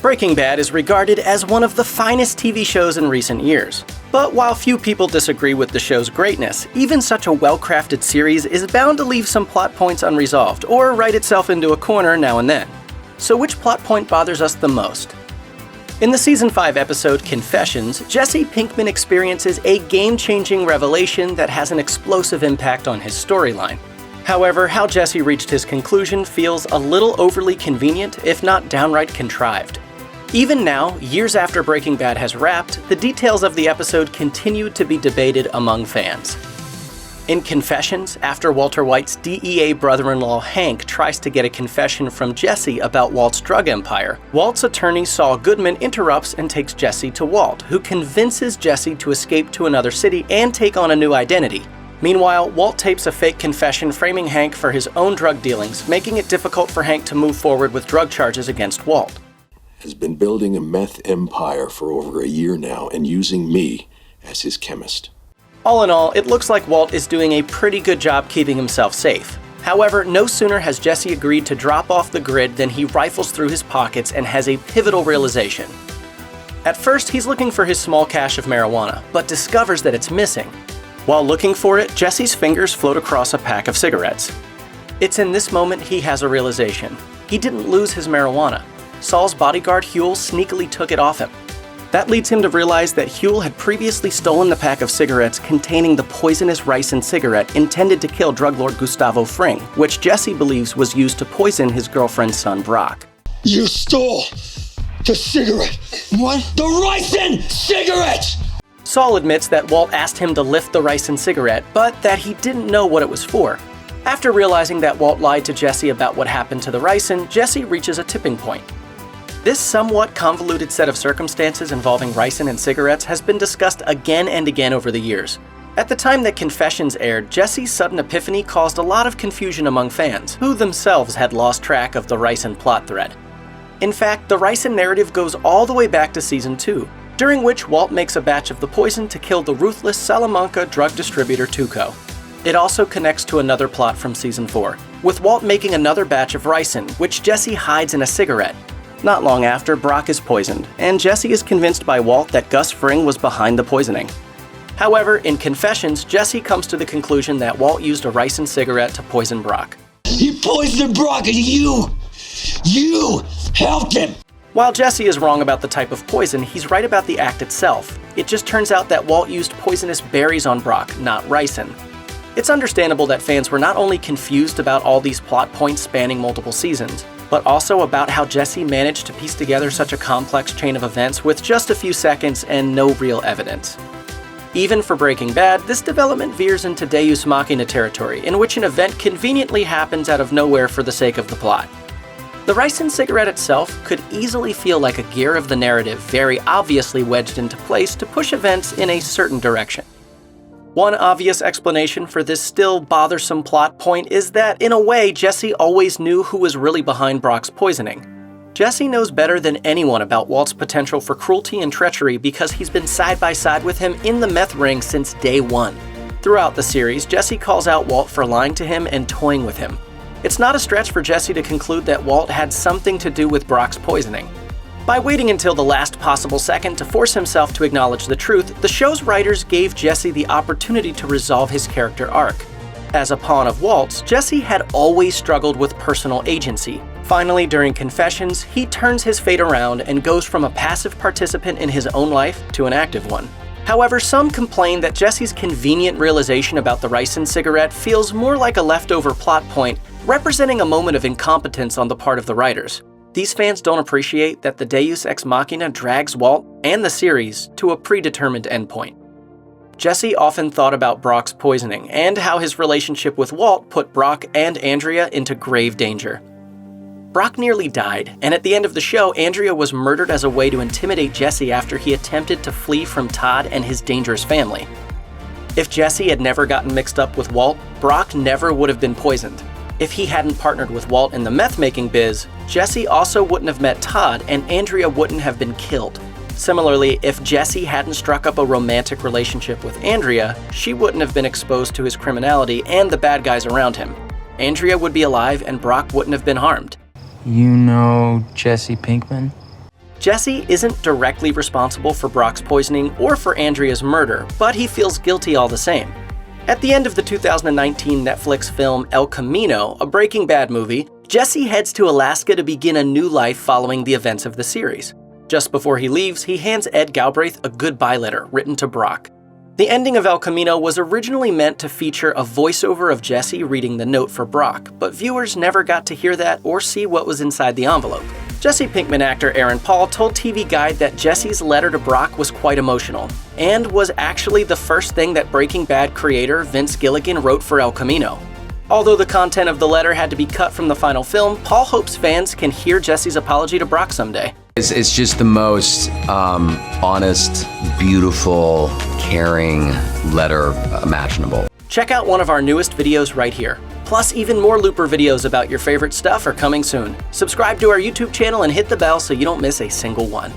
Breaking Bad is regarded as one of the finest TV shows in recent years. But while few people disagree with the show's greatness, even such a well-crafted series is bound to leave some plot points unresolved or write itself into a corner now and then. So which plot point bothers us the most? In the Season 5 episode Confessions, Jesse Pinkman experiences a game-changing revelation that has an explosive impact on his storyline. However, how Jesse reached his conclusion feels a little overly convenient, if not downright contrived. Even now, years after Breaking Bad has wrapped, the details of the episode continue to be debated among fans. In Confessions, after Walter White's DEA brother-in-law Hank tries to get a confession from Jesse about Walt's drug empire, Walt's attorney Saul Goodman interrupts and takes Jesse to Walt, who convinces Jesse to escape to another city and take on a new identity. Meanwhile, Walt tapes a fake confession framing Hank for his own drug dealings, making it difficult for Hank to move forward with drug charges against Walt. Has been building a meth empire for over a year now and using me as his chemist. All in all, it looks like Walt is doing a pretty good job keeping himself safe. However, no sooner has Jesse agreed to drop off the grid than he rifles through his pockets and has a pivotal realization. At first, he's looking for his small cache of marijuana, but discovers that it's missing. While looking for it, Jesse's fingers float across a pack of cigarettes. It's in this moment he has a realization. He didn't lose his marijuana. Saul's bodyguard Huel sneakily took it off him. That leads him to realize that Huel had previously stolen the pack of cigarettes containing the poisonous Ricin cigarette intended to kill drug lord Gustavo Fring, which Jesse believes was used to poison his girlfriend's son Brock. You stole the cigarette. What? The Ricin cigarette! Saul admits that Walt asked him to lift the Ricin cigarette, but that he didn't know what it was for. After realizing that Walt lied to Jesse about what happened to the Ricin, Jesse reaches a tipping point. This somewhat convoluted set of circumstances involving Ricin and cigarettes has been discussed again and again over the years. At the time that Confessions aired, Jesse's sudden epiphany caused a lot of confusion among fans, who themselves had lost track of the Ricin plot thread. In fact, the Ricin narrative goes all the way back to Season 2, during which Walt makes a batch of the poison to kill the ruthless Salamanca drug distributor Tuco. It also connects to another plot from Season 4, with Walt making another batch of Ricin, which Jesse hides in a cigarette. Not long after, Brock is poisoned, and Jesse is convinced by Walt that Gus Fring was behind the poisoning. However, in Confessions, Jesse comes to the conclusion that Walt used a Ricin cigarette to poison Brock. He poisoned Brock and you helped him! While Jesse is wrong about the type of poison, he's right about the act itself. It just turns out that Walt used poisonous berries on Brock, not Ricin. It's understandable that fans were not only confused about all these plot points spanning multiple seasons, but also about how Jesse managed to piece together such a complex chain of events with just a few seconds and no real evidence. Even for Breaking Bad, this development veers into Deus Machina territory, in which an event conveniently happens out of nowhere for the sake of the plot. The Ricin cigarette itself could easily feel like a gear of the narrative very obviously wedged into place to push events in a certain direction. One obvious explanation for this still bothersome plot point is that, in a way, Jesse always knew who was really behind Brock's poisoning. Jesse knows better than anyone about Walt's potential for cruelty and treachery because he's been side by side with him in the meth ring since day one. Throughout the series, Jesse calls out Walt for lying to him and toying with him. It's not a stretch for Jesse to conclude that Walt had something to do with Brock's poisoning. By waiting until the last possible second to force himself to acknowledge the truth, the show's writers gave Jesse the opportunity to resolve his character arc. As a pawn of Walt's, Jesse had always struggled with personal agency. Finally, during Confessions, he turns his fate around and goes from a passive participant in his own life to an active one. However, some complain that Jesse's convenient realization about the Ricin cigarette feels more like a leftover plot point, representing a moment of incompetence on the part of the writers. These fans don't appreciate that the Deus Ex Machina drags Walt and the series to a predetermined endpoint. Jesse often thought about Brock's poisoning and how his relationship with Walt put Brock and Andrea into grave danger. Brock nearly died, and at the end of the show, Andrea was murdered as a way to intimidate Jesse after he attempted to flee from Todd and his dangerous family. If Jesse had never gotten mixed up with Walt, Brock never would have been poisoned. If he hadn't partnered with Walt in the meth-making biz, Jesse also wouldn't have met Todd and Andrea wouldn't have been killed. Similarly, if Jesse hadn't struck up a romantic relationship with Andrea, she wouldn't have been exposed to his criminality and the bad guys around him. Andrea would be alive and Brock wouldn't have been harmed. You know Jesse Pinkman? Jesse isn't directly responsible for Brock's poisoning or for Andrea's murder, but he feels guilty all the same. At the end of the 2019 Netflix film El Camino, a Breaking Bad movie, Jesse heads to Alaska to begin a new life following the events of the series. Just before he leaves, he hands Ed Galbraith a goodbye letter written to Brock. The ending of El Camino was originally meant to feature a voiceover of Jesse reading the note for Brock, but viewers never got to hear that or see what was inside the envelope. Jesse Pinkman actor Aaron Paul told TV Guide that Jesse's letter to Brock was quite emotional, and was actually the first thing that Breaking Bad creator Vince Gilligan wrote for El Camino. Although the content of the letter had to be cut from the final film, Paul hopes fans can hear Jesse's apology to Brock someday. It's just the most honest, beautiful, caring letter imaginable. Check out one of our newest videos right here. Plus, even more Looper videos about your favorite stuff are coming soon. Subscribe to our YouTube channel and hit the bell so you don't miss a single one.